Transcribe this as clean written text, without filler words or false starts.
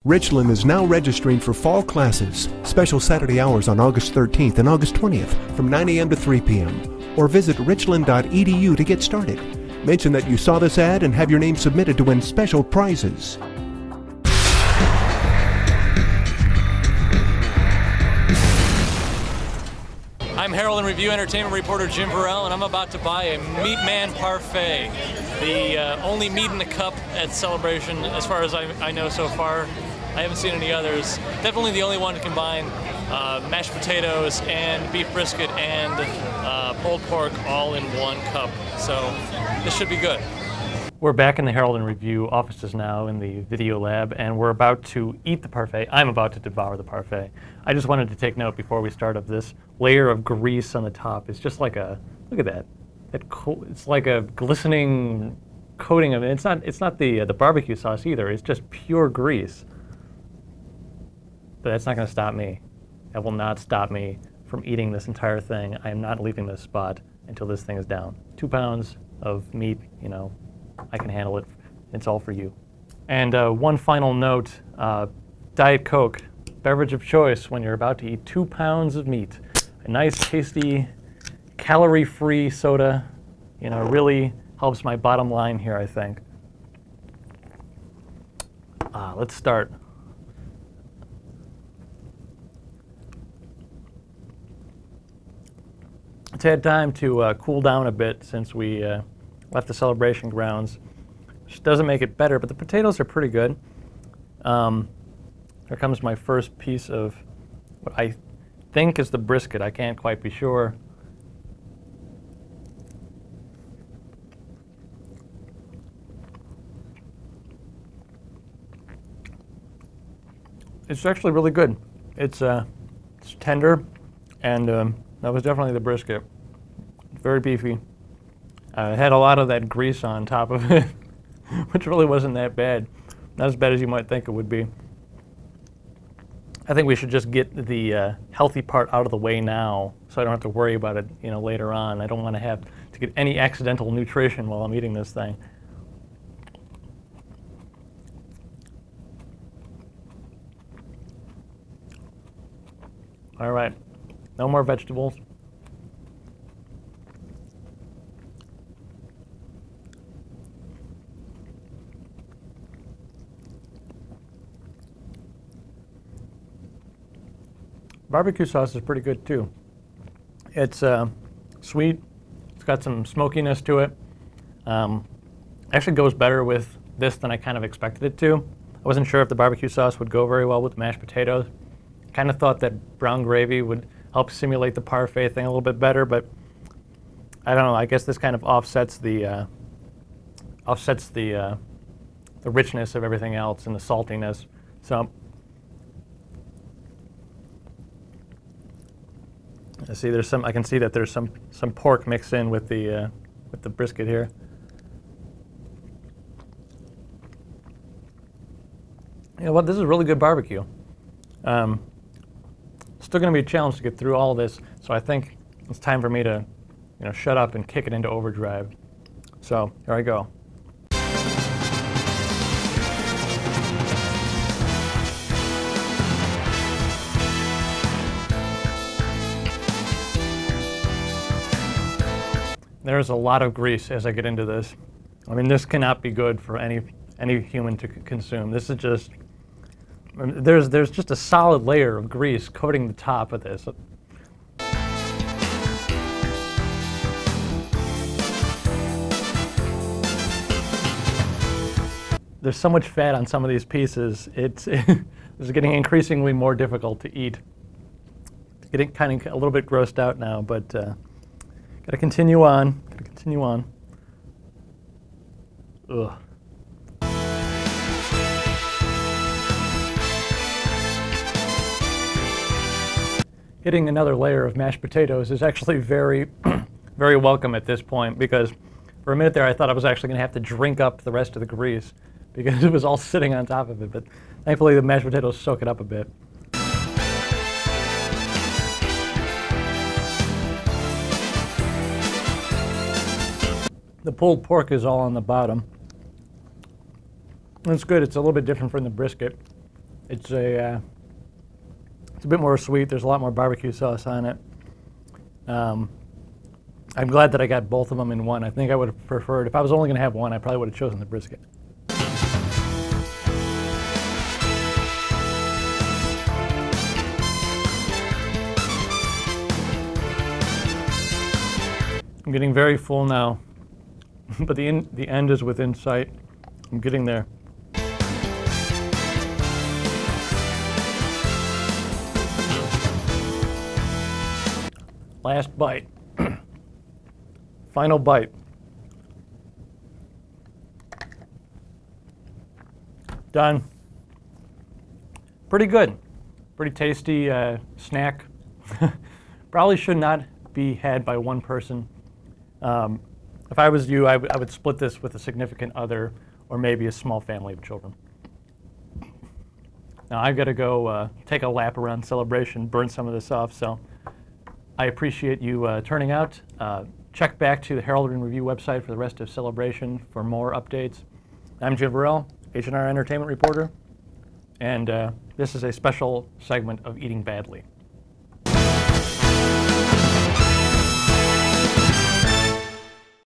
Richland is now registering for fall classes. Special Saturday hours on August 13th and August 20th from 9 a.m. to 3 p.m. Or visit richland.edu to get started. Mention that you saw this ad and have your name submitted to win special prizes. I'm Herald and Review Entertainment reporter Jim Vorel, and I'm about to buy a Meat Man Parfait, the only meat in the cup at Celebration as far as I know so far. I haven't seen any others. Definitely the only one to combine mashed potatoes and beef brisket and pulled pork all in one cup. So this should be good. We're back in the Herald and Review offices now in the video lab, and we're about to eat the parfait. I'm about to devour the parfait. I just wanted to take note before we start of this layer of grease on the top. It's just like a, look at that. It's like a glistening coating of it. It's not the barbecue sauce either. It's just pure grease. But that's not going to stop me. That will not stop me from eating this entire thing. I am not leaving this spot until this thing is down. 2 pounds of meat, you know, I can handle it. It's all for you. And one final note, Diet Coke, beverage of choice when you're about to eat 2 pounds of meat. A nice, tasty, calorie-free soda, you know, really helps my bottom line here, I think. Let's start. It's had time to cool down a bit since we left the Celebration grounds, which doesn't make it better, but the potatoes are pretty good. Here comes my first piece of what I think is the brisket. I can't quite be sure. It's actually really good. It's tender, and that was definitely the brisket. Very beefy. It had a lot of that grease on top of it, which really wasn't that bad. Not as bad as you might think it would be. I think we should just get the healthy part out of the way now, so I don't have to worry about it, you know, later on. I don't want to have to get any accidental nutrition while I'm eating this thing. All right, no more vegetables. Barbecue sauce is pretty good too. It's sweet, it's got some smokiness to it. Actually goes better with this than I kind of expected it to. I wasn't sure if the barbecue sauce would go very well with mashed potatoes. Kind of thought that brown gravy would help simulate the parfait thing a little bit better, but I don't know, I guess this kind of offsets the richness of everything else and the saltiness. So see, there's some. I can see that there's some pork mixed in with the brisket here. You know what? This is really good barbecue. Still going to be a challenge to get through all this, so I think it's time for me to, you know, shut up and kick it into overdrive. So here I go. There's a lot of grease as I get into this. I mean, this cannot be good for any human to consume. This is just, there's just a solid layer of grease coating the top of this. There's so much fat on some of these pieces. It's getting increasingly more difficult to eat. It's getting kind of a little bit grossed out now, but gotta continue on. Gotta continue on. Ugh. Hitting another layer of mashed potatoes is actually very, very welcome at this point, because for a minute there I thought I was actually going to have to drink up the rest of the grease because it was all sitting on top of it, but thankfully the mashed potatoes soak it up a bit. The pulled pork is all on the bottom. It's good. It's a little bit different from the brisket. It's a bit more sweet. There's a lot more barbecue sauce on it. I'm glad that I got both of them in one. I think I would have preferred, if I was only going to have one, I probably would have chosen the brisket. I'm getting very full now, but the end is within sight. I'm getting there. Last bite. Final bite. Done. Pretty good. Pretty tasty snack. Probably should not be had by one person. If I was you, I would split this with a significant other or maybe a small family of children. Now I've got to go take a lap around Celebration, burn some of this off, so I appreciate you turning out. Check back to the Herald and Review website for the rest of Celebration for more updates. I'm Jim Vorel, H&R Entertainment Reporter, and this is a special segment of Eating Badly.